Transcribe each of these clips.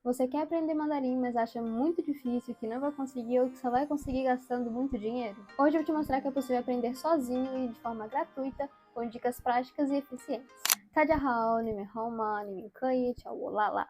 Você quer aprender mandarim, mas acha muito difícil, que não vai conseguir ou que só vai conseguir gastando muito dinheiro? Hoje eu vou te mostrar que é possível aprender sozinho e de forma gratuita, com dicas práticas e eficientes. Tadahao, Nimehoma, Nimenkei, Tchau, Olá.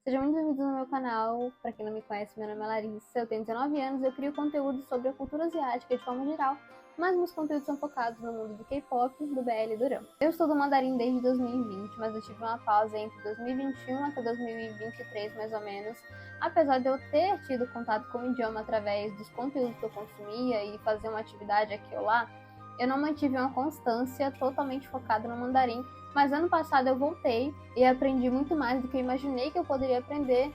Sejam muito bem-vindos no meu canal. Para quem não me conhece, meu nome é Larissa, eu tenho 19 anos e eu crio conteúdo sobre a cultura asiática de forma geral, mas meus conteúdos são focados no mundo do K-pop, do BL e do drama. Eu estudo mandarim desde 2020, mas eu tive uma pausa entre 2021 até 2023, mais ou menos. Apesar de eu ter tido contato com o idioma através dos conteúdos que eu consumia e fazer uma atividade aqui ou lá, eu não mantive uma constância totalmente focada no mandarim, mas ano passado eu voltei e aprendi muito mais do que eu imaginei que eu poderia aprender,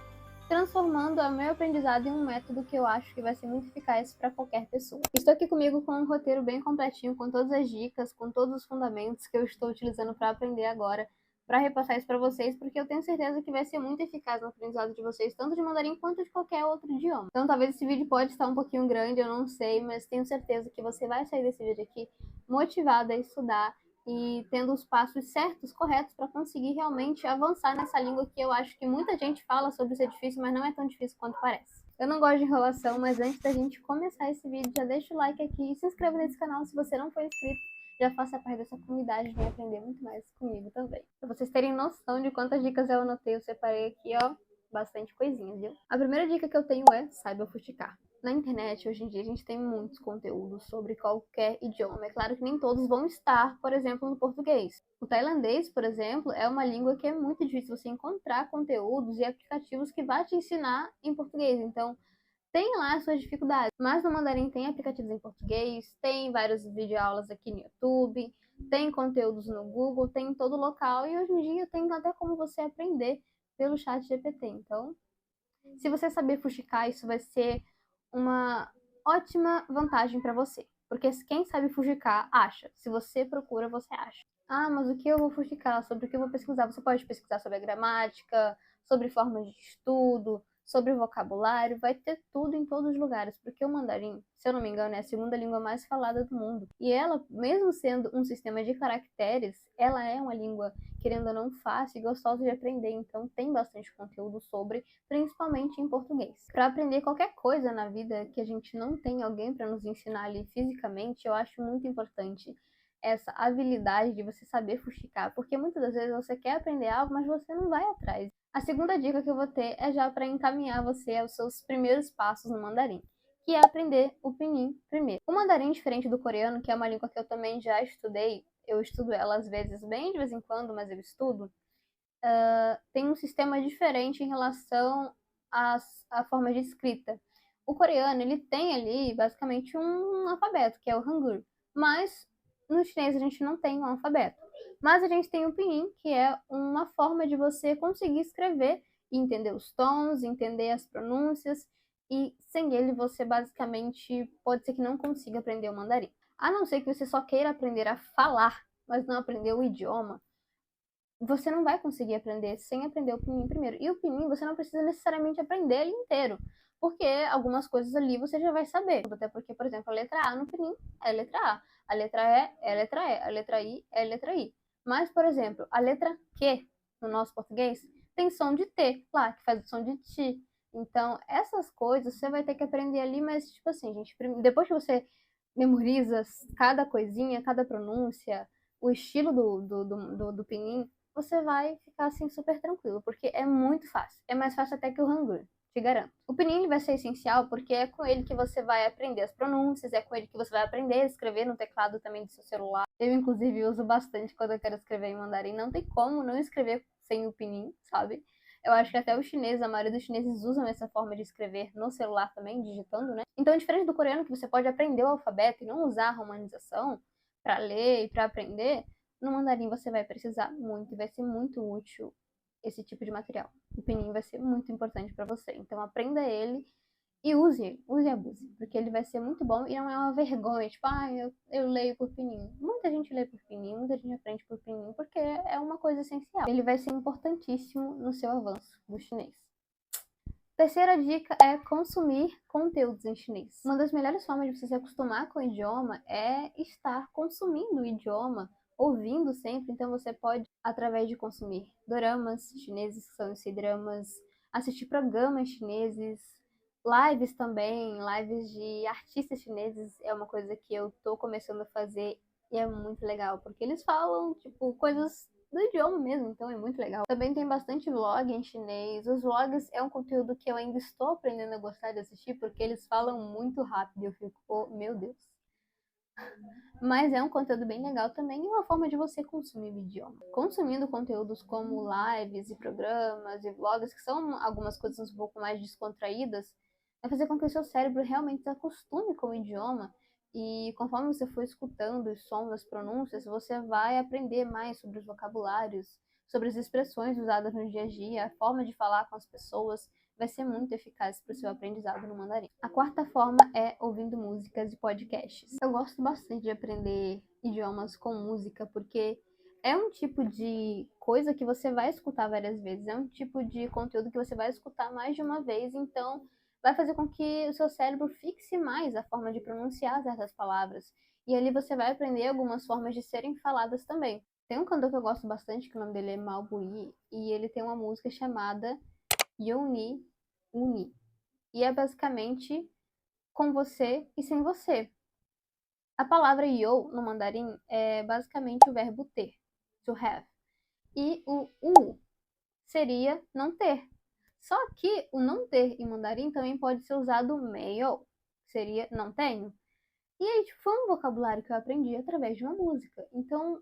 transformando o meu aprendizado em um método que eu acho que vai ser muito eficaz para qualquer pessoa. Estou aqui comigo com um roteiro bem completinho, com todas as dicas, com todos os fundamentos que eu estou utilizando para aprender agora, para repassar isso para vocês, porque eu tenho certeza que vai ser muito eficaz no aprendizado de vocês, tanto de mandarim quanto de qualquer outro idioma. Então talvez esse vídeo pode estar um pouquinho grande, eu não sei, mas tenho certeza que você vai sair desse vídeo aqui motivado a estudar e tendo os passos certos, corretos, para conseguir realmente avançar nessa língua que eu acho que muita gente fala sobre ser difícil, mas não é tão difícil quanto parece. Eu não gosto de enrolação, mas antes da gente começar esse vídeo, já deixa o like aqui e se inscreva nesse canal se você não for inscrito. Já faça parte dessa comunidade, vem aprender muito mais comigo também. Para vocês terem noção de quantas dicas eu anotei, eu separei aqui, ó, bastante coisinhas, viu? A primeira dica que eu tenho é saiba fuxicar. Na internet, hoje em dia, a gente tem muitos conteúdos sobre qualquer idioma. É claro que nem todos vão estar, por exemplo, no português. O tailandês, por exemplo, é uma língua que é muito difícil você encontrar conteúdos e aplicativos que vá te ensinar em português. Então, tem lá as suas dificuldades. Mas no mandarim tem aplicativos em português, tem várias videoaulas aqui no YouTube, tem conteúdos no Google, tem em todo local. E hoje em dia tem até como você aprender pelo chat GPT. Então, se você saber fuxicar, isso vai ser uma ótima vantagem para você. Porque quem sabe fuxicar, acha. Se você procura, você acha. Ah, mas o que eu vou fuxicar? Sobre o que eu vou pesquisar? Você pode pesquisar sobre a gramática, sobre formas de estudo, sobre vocabulário. Vai ter tudo em todos os lugares. Porque o mandarim, se eu não me engano, é a segunda língua mais falada do mundo. E ela, mesmo sendo um sistema de caracteres, ela é uma língua, querendo ou não, fácil e gostosa de aprender. Então tem bastante conteúdo sobre, principalmente em português. Para aprender qualquer coisa na vida que a gente não tem alguém para nos ensinar ali fisicamente, eu acho muito importante essa habilidade de você saber fuxicar, porque muitas das vezes você quer aprender algo, mas você não vai atrás. A segunda dica que eu vou ter é já para encaminhar você aos seus primeiros passos no mandarim, que é aprender o pinyin primeiro. O mandarim, diferente do coreano, que é uma língua que eu também já estudei, eu estudo ela às vezes bem de vez em quando, mas eu estudo, tem um sistema diferente em relação à forma de escrita. O coreano, ele tem ali basicamente um alfabeto, que é o Hangul, mas no chinês a gente não tem um alfabeto. Mas a gente tem o pinyin, que é uma forma de você conseguir escrever e entender os tons, entender as pronúncias, e sem ele você basicamente pode ser que não consiga aprender o mandarim. A não ser que você só queira aprender a falar, mas não aprender o idioma, você não vai conseguir aprender sem aprender o pinyin primeiro. E o pinyin você não precisa necessariamente aprender ele inteiro, porque algumas coisas ali você já vai saber. Até porque, por exemplo, a letra A no pinyin é a letra A, a letra E é a letra E, a letra I é a letra I. Mas, por exemplo, a letra Q no nosso português tem som de T lá, que faz o som de T. Então, essas coisas você vai ter que aprender ali, mas, tipo assim, gente, depois que você memoriza cada coisinha, cada pronúncia, o estilo do pinyin, você vai ficar assim super tranquilo, porque é muito fácil. É mais fácil até que o Hangul, te garanto. O pinyin vai ser essencial porque é com ele que você vai aprender as pronúncias, é com ele que você vai aprender a escrever no teclado também do seu celular. Eu, inclusive, uso bastante quando eu quero escrever em mandarim. Não tem como não escrever sem o pinyin, sabe? Eu acho que até os chineses, a maioria dos chineses usam essa forma de escrever no celular também, digitando, né? Então, diferente do coreano, que você pode aprender o alfabeto e não usar a romanização para ler e para aprender, no mandarim você vai precisar muito e vai ser muito útil esse tipo de material. O pinyin vai ser muito importante para você. Então aprenda ele e use e abuse, porque ele vai ser muito bom e não é uma vergonha, tipo, eu leio por pinyin. Muita gente lê por pinyin, muita gente aprende por pinyin, porque é uma coisa essencial. Ele vai ser importantíssimo no seu avanço do chinês. Terceira dica é consumir conteúdos em chinês. Uma das melhores formas de você se acostumar com o idioma é estar consumindo o idioma ouvindo sempre, então você pode, através de consumir doramas chineses, que são os C-dramas, assistir programas chineses, lives também, lives de artistas chineses é uma coisa que eu tô começando a fazer e é muito legal, porque eles falam, tipo, coisas do idioma mesmo, então é muito legal. Também tem bastante vlog em chinês. Os vlogs é um conteúdo que eu ainda estou aprendendo a gostar de assistir, porque eles falam muito rápido e eu fico, oh, meu Deus. Mas é um conteúdo bem legal também e uma forma de você consumir o idioma. Consumindo conteúdos como lives e programas e vlogs, que são algumas coisas um pouco mais descontraídas, vai fazer com que o seu cérebro realmente se acostume com o idioma e conforme você for escutando os sons, as pronúncias, você vai aprender mais sobre os vocabulários, sobre as expressões usadas no dia a dia, a forma de falar com as pessoas, vai ser muito eficaz para o seu aprendizado no mandarim. A quarta forma é ouvindo músicas e podcasts. Eu gosto bastante de aprender idiomas com música, porque é um tipo de coisa que você vai escutar várias vezes, é um tipo de conteúdo que você vai escutar mais de uma vez, então vai fazer com que o seu cérebro fixe mais a forma de pronunciar certas palavras. E ali você vai aprender algumas formas de serem faladas também. Tem um cantor que eu gosto bastante, que o nome dele é Malbui, e ele tem uma música chamada Yoni Uni. E é basicamente com você e sem você. A palavra yo no mandarim é basicamente o verbo ter, to have. E o u seria não ter. Só que o não ter em mandarim também pode ser usado meio, seria não tenho. E aí tipo, foi um vocabulário que eu aprendi através de uma música. Então,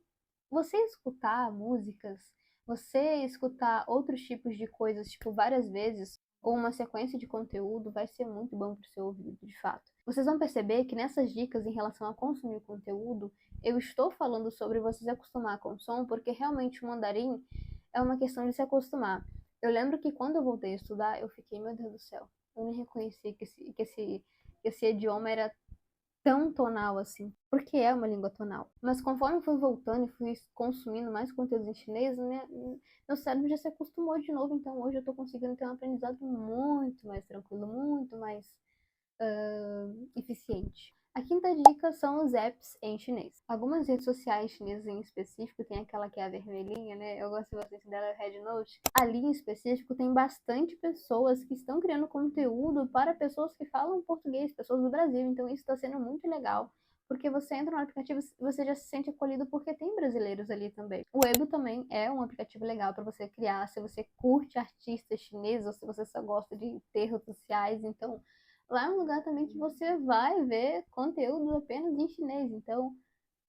você escutar músicas, você escutar outros tipos de coisas, tipo, várias vezes, ou uma sequência de conteúdo, vai ser muito bom para o seu ouvido, de fato. Vocês vão perceber que nessas dicas em relação a consumir conteúdo, eu estou falando sobre você se acostumar com o som, porque realmente o mandarim é uma questão de se acostumar. Eu lembro que quando eu voltei a estudar, eu fiquei, meu Deus do céu, eu nem reconheci que esse idioma era tão tonal assim, porque é uma língua tonal. Mas conforme fui voltando e fui consumindo mais conteúdos em chinês, meu cérebro já se acostumou de novo, então hoje eu tô conseguindo ter um aprendizado muito mais tranquilo, muito mais eficiente. A quinta dica são os apps em chinês. Algumas redes sociais chinesas em específico, tem aquela que é a vermelhinha, né? Eu gosto bastante dela, Red Note. Ali em específico tem bastante pessoas que estão criando conteúdo para pessoas que falam português, pessoas do Brasil. Então isso está sendo muito legal, porque você entra no aplicativo e você já se sente acolhido porque tem brasileiros ali também. O Weibo também é um aplicativo legal para você criar, se você curte artistas chineses ou se você só gosta de ter redes sociais, então lá é um lugar também que você vai ver conteúdo apenas em chinês, então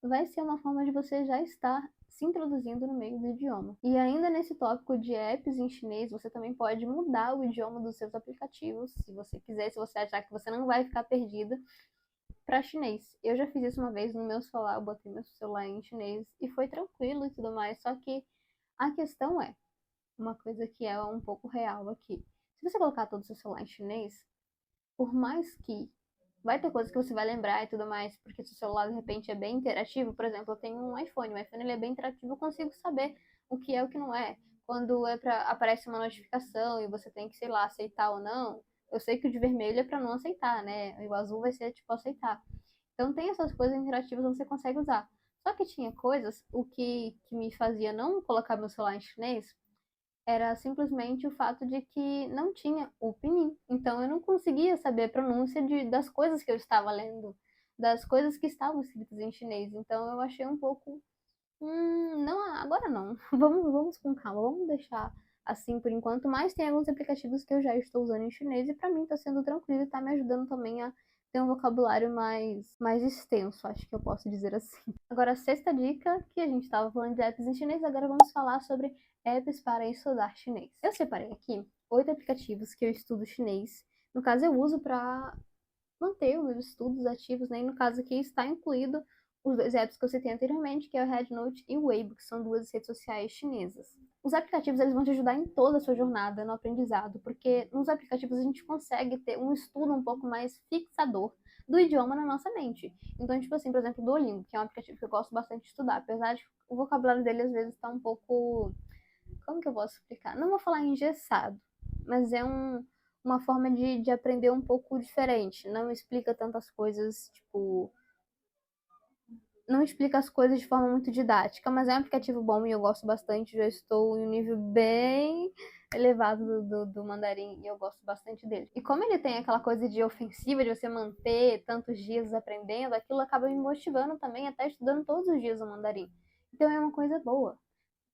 vai ser uma forma de você já estar se introduzindo no meio do idioma. E ainda nesse tópico de apps em chinês, você também pode mudar o idioma dos seus aplicativos, se você quiser, se você achar que você não vai ficar perdida, para chinês. Eu já fiz isso uma vez no meu celular, eu botei meu celular em chinês e foi tranquilo e tudo mais, só que a questão é, uma coisa que é um pouco real aqui. Se você colocar todo o seu celular em chinês, por mais que vai ter coisas que você vai lembrar e tudo mais, porque se o celular de repente é bem interativo, por exemplo, eu tenho um iPhone, o iPhone ele é bem interativo, eu consigo saber o que é o que não é. Quando aparece uma notificação e você tem que, sei lá, aceitar ou não, eu sei que o de vermelho é para não aceitar, né? E o azul vai ser tipo aceitar. Então tem essas coisas interativas que você consegue usar. Só que tinha coisas, o que me fazia não colocar meu celular em chinês era simplesmente o fato de que não tinha o pinyin. Então eu não conseguia saber a pronúncia das coisas que eu estava lendo, das coisas que estavam escritas em chinês. Então eu achei um pouco, não, agora não. Vamos com calma, vamos deixar assim por enquanto. Mas tem alguns aplicativos que eu já estou usando em chinês e para mim está sendo tranquilo e está me ajudando também a ter um vocabulário mais extenso, acho que eu posso dizer assim. Agora, a sexta dica, que a gente estava falando de apps em chinês, agora vamos falar sobre apps para estudar chinês. Eu separei aqui 8 aplicativos que eu estudo chinês. No caso, eu uso para manter os meus estudos ativos, né? E no caso aqui está incluído os dois apps que eu citei anteriormente, que é o Rednote e o Weibo, que são duas redes sociais chinesas. Os aplicativos eles vão te ajudar em toda a sua jornada no aprendizado, porque nos aplicativos a gente consegue ter um estudo um pouco mais fixador do idioma na nossa mente. Então, tipo assim, por exemplo, o Duolingo, que é um aplicativo que eu gosto bastante de estudar, apesar de o vocabulário dele às vezes está um pouco, como que eu posso explicar? Não vou falar engessado, mas é uma forma de aprender um pouco diferente. Não explica tantas coisas, tipo, não explica as coisas de forma muito didática, mas é um aplicativo bom e eu gosto bastante. Já estou em um nível bem elevado do mandarim e eu gosto bastante dele. E como ele tem aquela coisa de ofensiva, de você manter tantos dias aprendendo, aquilo acaba me motivando também, até estudando todos os dias o mandarim. Então é uma coisa boa.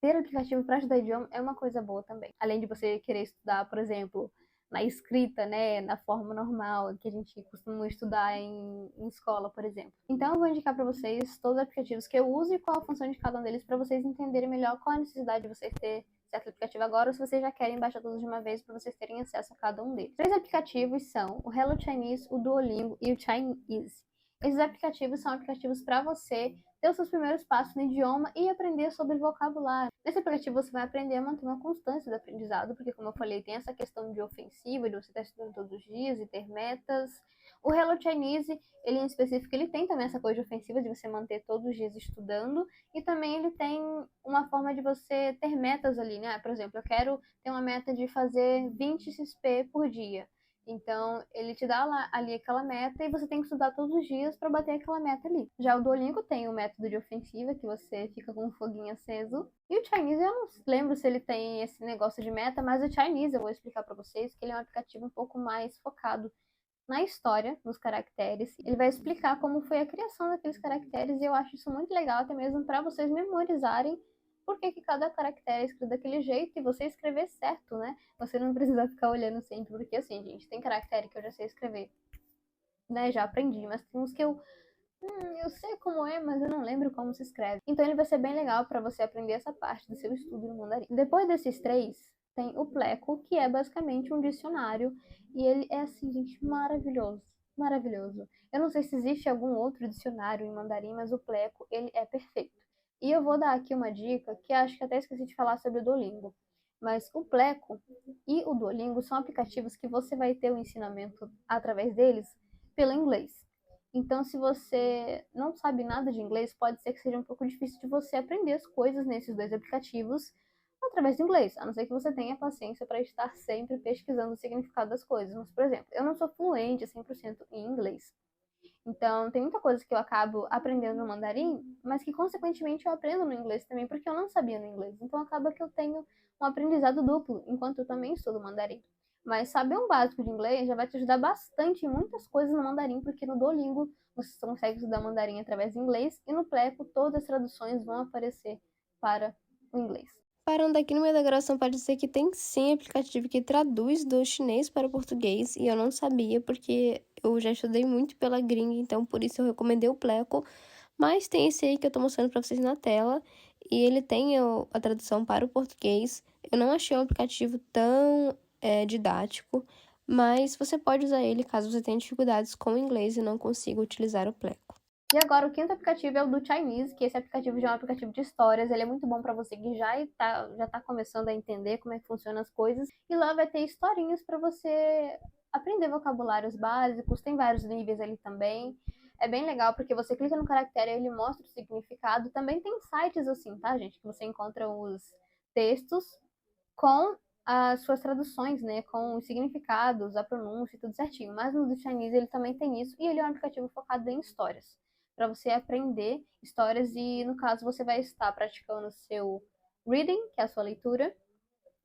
Ter aplicativo para estudar idioma é uma coisa boa também. Além de você querer estudar, por exemplo, na escrita, né, na forma normal que a gente costuma estudar em escola, por exemplo. Então eu vou indicar para vocês todos os aplicativos que eu uso e qual a função de cada um deles para vocês entenderem melhor qual a necessidade de vocês ter certo aplicativo agora ou se vocês já querem baixar todos de uma vez para vocês terem acesso a cada um deles. Três aplicativos são o Hello Chinese, o Duolingo e o Chinese. Esses aplicativos são aplicativos para você ter os seus primeiros passos no idioma e aprender sobre vocabulário. Nesse aplicativo você vai aprender a manter uma constância do aprendizado, porque como eu falei, tem essa questão de ofensiva, de você estar estudando todos os dias e ter metas. O Hello Chinese, ele em específico, ele tem também essa coisa de ofensiva de você manter todos os dias estudando, e também ele tem uma forma de você ter metas ali, né? Por exemplo, eu quero ter uma meta de fazer 20 XP por dia. Então, ele te dá lá, ali aquela meta e você tem que estudar todos os dias para bater aquela meta ali. Já o Duolingo tem o método de ofensiva, que você fica com um foguinho aceso. E o Chinese, eu não lembro se ele tem esse negócio de meta, mas o Chinese eu vou explicar para vocês que ele é um aplicativo um pouco mais focado na história dos caracteres. Ele vai explicar como foi a criação daqueles caracteres e eu acho isso muito legal, até mesmo para vocês memorizarem por que cada caractere é escrito daquele jeito e você escrever certo, né? Você não precisa ficar olhando sempre, porque assim, gente, tem caractere que eu já sei escrever, né? Já aprendi, mas tem uns que eu sei como é, mas eu não lembro como se escreve. Então ele vai ser bem legal para você aprender essa parte do seu estudo no mandarim. Depois desses três, tem o Pleco, que é basicamente um dicionário, e ele é assim, gente, maravilhoso. Maravilhoso. Eu não sei se existe algum outro dicionário em mandarim, mas o Pleco, ele é perfeito. E eu vou dar aqui uma dica que acho que até esqueci de falar sobre o Duolingo. Mas o Pleco e o Duolingo são aplicativos que você vai ter o ensinamento através deles pelo inglês. Então, se você não sabe nada de inglês, pode ser que seja um pouco difícil de você aprender as coisas nesses dois aplicativos através do inglês, a não ser que você tenha paciência para estar sempre pesquisando o significado das coisas. Mas, por exemplo, eu não sou fluente 100% em inglês. Então, tem muita coisa que eu acabo aprendendo no mandarim, mas que, consequentemente, eu aprendo no inglês também, porque eu não sabia no inglês. Então, acaba que eu tenho um aprendizado duplo, enquanto eu também estudo mandarim. Mas saber um básico de inglês já vai te ajudar bastante em muitas coisas no mandarim, porque no Duolingo você consegue estudar mandarim através do inglês, e no Pleco todas as traduções vão aparecer para o inglês. Parando aqui no meio da gravação para dizer que tem sim aplicativo que traduz do chinês para o português, e eu não sabia porque eu já estudei muito pela gringa, então por isso eu recomendei o Pleco, mas tem esse aí que eu tô mostrando para vocês na tela, e ele tem a tradução para o português. Eu não achei um aplicativo tão didático, mas você pode usar ele caso você tenha dificuldades com o inglês e não consiga utilizar o Pleco. E agora o quinto aplicativo é o do Chinese, que esse aplicativo já é um aplicativo de histórias. Ele é muito bom para você que já tá começando a entender como é que funcionam as coisas. E lá vai ter historinhas para você aprender vocabulários básicos. Tem vários níveis ali também. É bem legal porque você clica no caractere e ele mostra o significado. Também tem sites assim, tá, gente? Que você encontra os textos com as suas traduções, né, com os significados, a pronúncia, tudo certinho. Mas no do Chinese ele também tem isso e ele é um aplicativo focado em histórias, para você aprender histórias e no caso você vai estar praticando o seu reading, que é a sua leitura,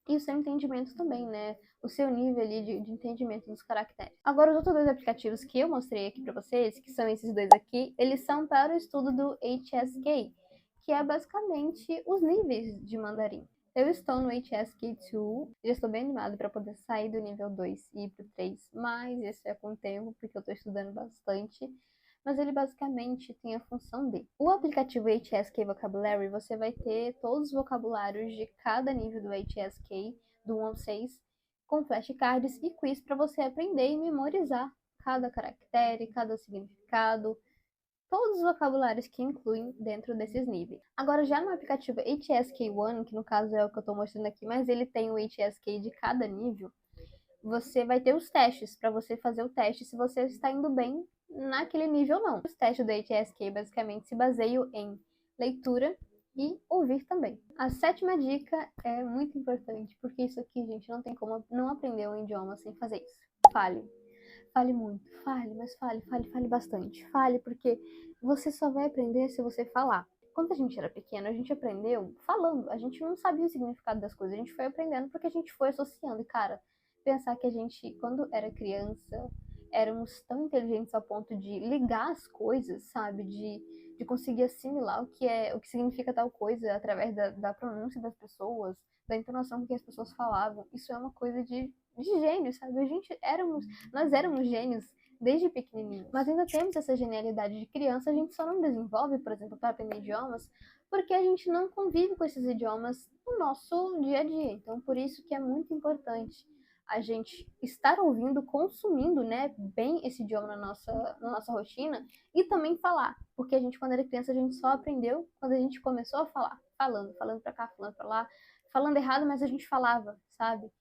e o seu entendimento também, né? O seu nível ali de entendimento dos caracteres. Agora, os outros dois aplicativos que eu mostrei aqui para vocês, que são esses dois aqui, eles são para o estudo do HSK, que é basicamente os níveis de mandarim. Eu estou no HSK2, já estou bem animada para poder sair do nível 2 e ir para o 3, mas isso é com o tempo, porque eu estou estudando bastante. Mas ele basicamente tem a função de. O aplicativo HSK Vocabulary, você vai ter todos os vocabulários de cada nível do HSK, do 1 ao 6, com flashcards e quiz para você aprender e memorizar cada caractere, cada significado, todos os vocabulários que incluem dentro desses níveis. Agora, já no aplicativo HSK1, que no caso é o que eu estou mostrando aqui, mas ele tem o HSK de cada nível, você vai ter os testes para você fazer o teste se você está indo bem naquele nível ou não. Os testes do HSK basicamente se baseiam em leitura e ouvir também. A sétima dica é muito importante, porque isso aqui, gente, não tem como não aprender um idioma sem fazer isso. Fale. Fale muito, fale, mas fale, fale, fale bastante. Fale, porque você só vai aprender se você falar. Quando a gente era pequeno, a gente aprendeu falando. A gente não sabia o significado das coisas. A gente foi aprendendo porque a gente foi associando. E, cara, pensar que a gente, quando era criança, éramos tão inteligentes ao ponto de ligar as coisas, sabe? De conseguir assimilar o que significa tal coisa através da pronúncia das pessoas, da entonação com que as pessoas falavam. Isso é uma coisa de gênio, sabe? Nós éramos gênios desde pequenininhos, mas ainda temos essa genialidade de criança, a gente só não desenvolve, por exemplo, para aprender idiomas, porque a gente não convive com esses idiomas no nosso dia a dia. Então, por isso que é muito importante a gente estar ouvindo, consumindo, né, bem esse idioma na nossa rotina e também falar, porque a gente, quando era criança, a gente só aprendeu quando a gente começou a falar, falando para cá, falando para lá, falando errado, mas a gente falava, sabe?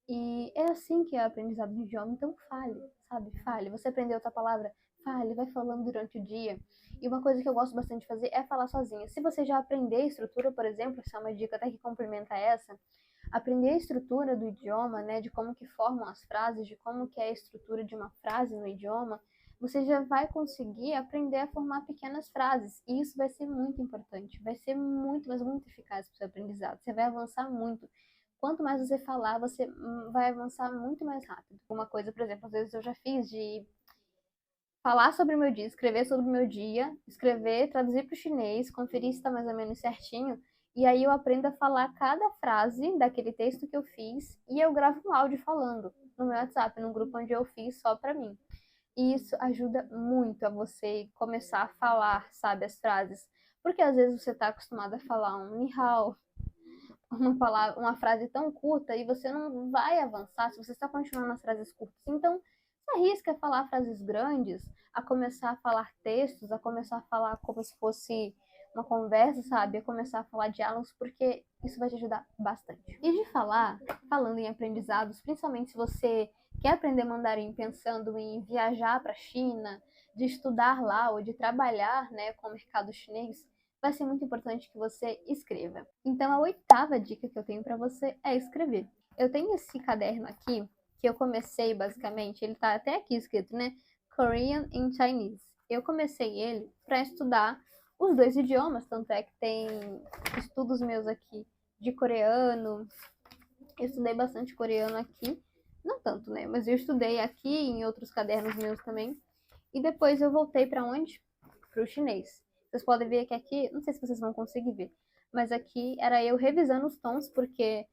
E é assim que é o aprendizado do idioma, então fale, sabe? Fale. Você aprendeu outra palavra? Fale, vai falando durante o dia. E uma coisa que eu gosto bastante de fazer é falar sozinha. Se você já aprender a estrutura, por exemplo, essa é uma dica até que complementa essa, aprender a estrutura do idioma, né, de como que formam as frases, de como que é a estrutura de uma frase no idioma, você já vai conseguir aprender a formar pequenas frases. E isso vai ser muito importante, vai ser muito, mas muito eficaz para o seu aprendizado. Você vai avançar muito. Quanto mais você falar, você vai avançar muito mais rápido. Uma coisa, por exemplo, às vezes eu já fiz de falar sobre o meu dia, escrever sobre o meu dia, escrever, traduzir para o chinês, conferir se está mais ou menos certinho, e aí eu aprendo a falar cada frase daquele texto que eu fiz e eu gravo um áudio falando no meu WhatsApp, num grupo onde eu fiz só para mim. E isso ajuda muito a você começar a falar, sabe, as frases. Porque às vezes você está acostumado a falar um ni hao, uma frase tão curta e você não vai avançar se você está continuando nas frases curtas. Então, se arrisca a falar frases grandes, a começar a falar textos, a começar a falar como se fosse uma conversa, sabe? A começar a falar diálogos, porque isso vai te ajudar bastante. E de falar, falando em aprendizados, principalmente se você quer aprender mandarim pensando em viajar para a China, de estudar lá ou de trabalhar, né, com o mercado chinês, vai ser muito importante que você escreva. Então, a oitava dica que eu tenho para você é escrever. Eu tenho esse caderno aqui, que eu comecei basicamente, ele tá até aqui escrito, né? Korean and Chinese. Eu comecei ele para estudar os dois idiomas, tanto é que tem estudos meus aqui de coreano. Eu estudei bastante coreano aqui, não tanto, né? Mas eu estudei aqui em outros cadernos meus também. E depois eu voltei para onde? Para o chinês. Vocês podem ver que aqui, não sei se vocês vão conseguir ver, mas aqui era eu revisando os tons, porque,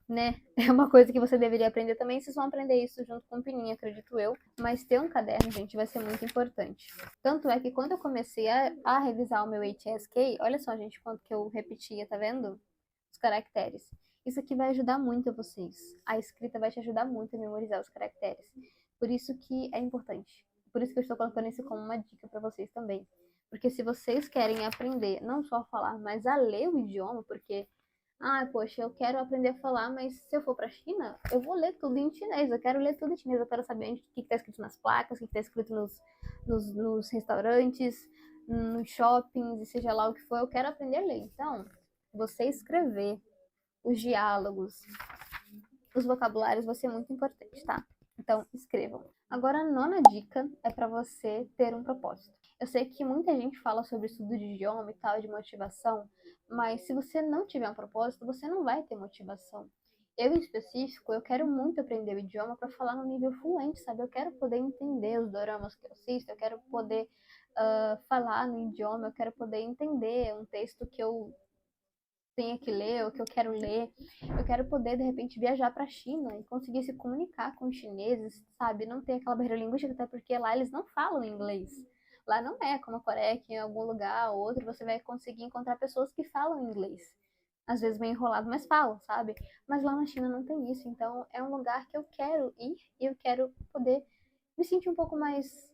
né, é uma coisa que você deveria aprender também. Vocês vão aprender isso junto com o Pininha, acredito eu. Mas ter um caderno, gente, vai ser muito importante. Tanto é que quando eu comecei a revisar o meu HSK, olha só, gente, quanto que eu repetia, tá vendo? Os caracteres. Isso aqui vai ajudar muito vocês. A escrita vai te ajudar muito a memorizar os caracteres. Por isso que é importante. Por isso que eu estou colocando isso como uma dica para vocês também. Porque se vocês querem aprender não só a falar, mas a ler o idioma, porque, poxa, eu quero aprender a falar, mas se eu for para a China, eu vou ler tudo em chinês. Eu quero ler tudo em chinês. Eu quero saber o que está escrito nas placas, o que está escrito nos restaurantes, nos shoppings, e seja lá o que for. Eu quero aprender a ler. Então, você escrever os diálogos, os vocabulários vai ser muito importante, tá? Então, escrevam. Agora, a nona dica é para você ter um propósito. Eu sei que muita gente fala sobre estudo de idioma e tal, de motivação, mas se você não tiver um propósito, você não vai ter motivação. Eu, em específico, eu quero muito aprender o idioma para falar no nível fluente, sabe? Eu quero poder entender os doramas que eu assisto, eu quero poder falar no idioma, eu quero poder entender um texto que eu tenha que ler ou que eu quero ler. Eu quero poder, de repente, viajar para a China e conseguir se comunicar com os chineses, sabe? Não ter aquela barreira linguística, até porque lá eles não falam inglês. Lá não é como a Coreia, que em algum lugar ou outro você vai conseguir encontrar pessoas que falam inglês. Às vezes bem enrolado, mas falam, sabe? Mas lá na China não tem isso. Então é um lugar que eu quero ir e eu quero poder me sentir um pouco mais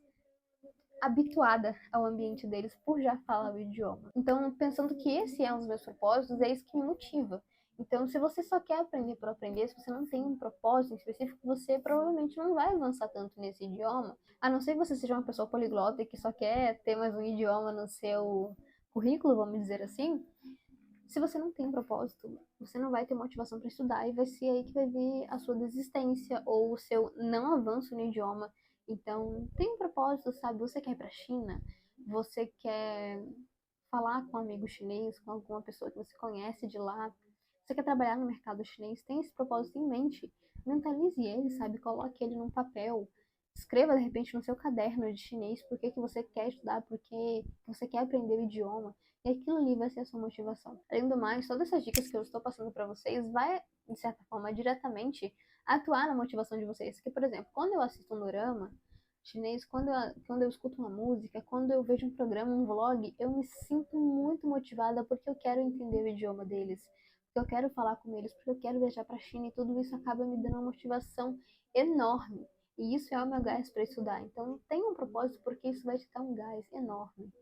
habituada ao ambiente deles por já falar o idioma. Então, pensando que esse é um dos meus propósitos, é isso que me motiva. Então, se você só quer aprender por aprender, se você não tem um propósito específico, você provavelmente não vai avançar tanto nesse idioma, a não ser que você seja uma pessoa poliglota e que só quer ter mais um idioma no seu currículo, vamos dizer assim. Se você não tem propósito, você não vai ter motivação para estudar e vai ser aí que vai vir a sua desistência ou o seu não avanço no idioma. Então, tem um propósito, sabe? Você quer ir para a China? Você quer falar com um amigo chinês, com alguma pessoa que você conhece de lá? Você quer trabalhar no mercado chinês? Tem esse propósito em mente. Mentalize ele, sabe? Coloque ele num papel. Escreva, de repente, no seu caderno de chinês por que você quer estudar, por que você quer aprender o idioma. E aquilo ali vai ser a sua motivação. Além do mais, todas essas dicas que eu estou passando para vocês vai, de certa forma, diretamente atuar na motivação de vocês. Porque, por exemplo, quando eu assisto um dorama chinês, quando eu escuto uma música, quando eu vejo um programa, um vlog, eu me sinto muito motivada porque eu quero entender o idioma deles, porque eu quero falar com eles, porque eu quero viajar para a China e tudo isso acaba me dando uma motivação enorme. E isso é o meu gás para estudar. Então, tenha um propósito porque isso vai te dar um gás enorme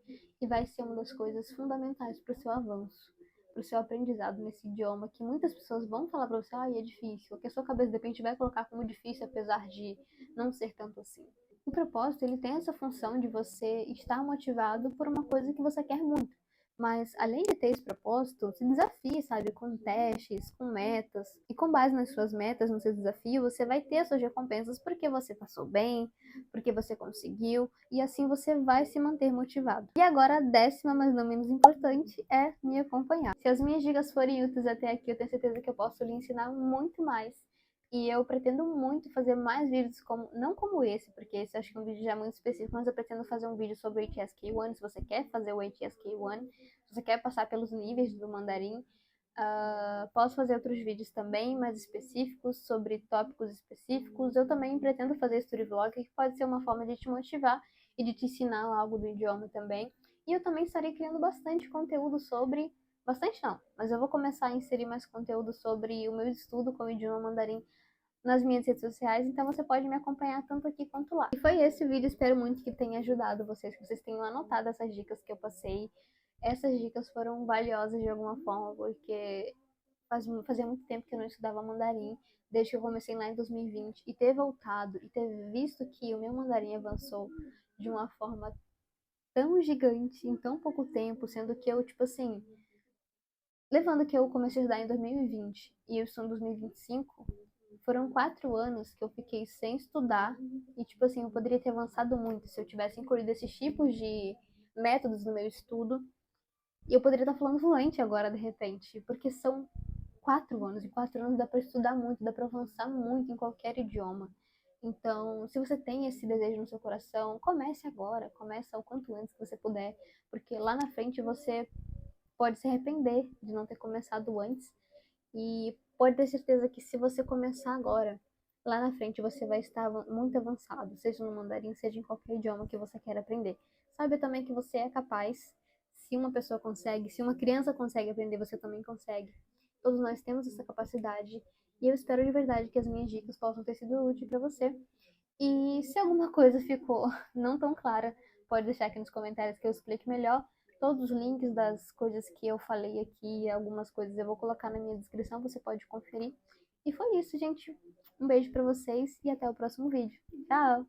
e vai ser uma das coisas fundamentais para o seu avanço, para o seu aprendizado nesse idioma que muitas pessoas vão falar para você, ah, é difícil, que a sua cabeça de repente vai colocar como difícil, apesar de não ser tanto assim. O propósito, ele tem essa função de você estar motivado por uma coisa que você quer muito. Mas, além de ter esse propósito, se desafie, sabe, com testes, com metas. E com base nas suas metas, nos seus desafios, você vai ter as suas recompensas porque você passou bem, porque você conseguiu, e assim você vai se manter motivado. E agora, a décima, mas não menos importante, é me acompanhar. Se as minhas dicas forem úteis até aqui, eu tenho certeza que eu posso lhe ensinar muito mais. E eu pretendo muito fazer mais vídeos como, não como esse, porque esse eu acho que é um vídeo já muito específico, mas eu pretendo fazer um vídeo sobre o HSK1, se você quer fazer o HSK1, se você quer passar pelos níveis do mandarim. Posso fazer outros vídeos também, mais específicos, sobre tópicos específicos. Eu também pretendo fazer story vlog, que pode ser uma forma de te motivar e de te ensinar algo do idioma também. E eu também estarei criando bastante conteúdo sobre... Bastante não, mas eu vou começar a inserir mais conteúdo sobre o meu estudo com o idioma mandarim nas minhas redes sociais, então você pode me acompanhar tanto aqui quanto lá. E foi esse o vídeo, espero muito que tenha ajudado vocês, que vocês tenham anotado essas dicas que eu passei. Essas dicas foram valiosas de alguma forma, porque fazia muito tempo que eu não estudava mandarim, desde que eu comecei lá em 2020, e ter voltado e ter visto que o meu mandarim avançou de uma forma tão gigante em tão pouco tempo, sendo que eu, tipo assim, levando que eu comecei a estudar em 2020 e eu estou em 2025, foram 4 anos que eu fiquei sem estudar e, tipo assim, eu poderia ter avançado muito se eu tivesse incluído esses tipos de métodos no meu estudo e eu poderia estar falando fluente agora, de repente, porque são 4 anos e 4 anos dá para estudar muito, dá para avançar muito em qualquer idioma. Então, se você tem esse desejo no seu coração, comece agora, comece o quanto antes que você puder, porque lá na frente você pode se arrepender de não ter começado antes e pode ter certeza que se você começar agora, lá na frente você vai estar muito avançado, seja no mandarim, seja em qualquer idioma que você queira aprender. Saiba também que você é capaz. Se uma pessoa consegue, se uma criança consegue aprender, você também consegue. Todos nós temos essa capacidade e eu espero de verdade que as minhas dicas possam ter sido úteis para você. E se alguma coisa ficou não tão clara, pode deixar aqui nos comentários que eu explique melhor. Todos os links das coisas que eu falei aqui, algumas coisas eu vou colocar na minha descrição, você pode conferir. E foi isso, gente. Um beijo pra vocês e até o próximo vídeo. Tchau!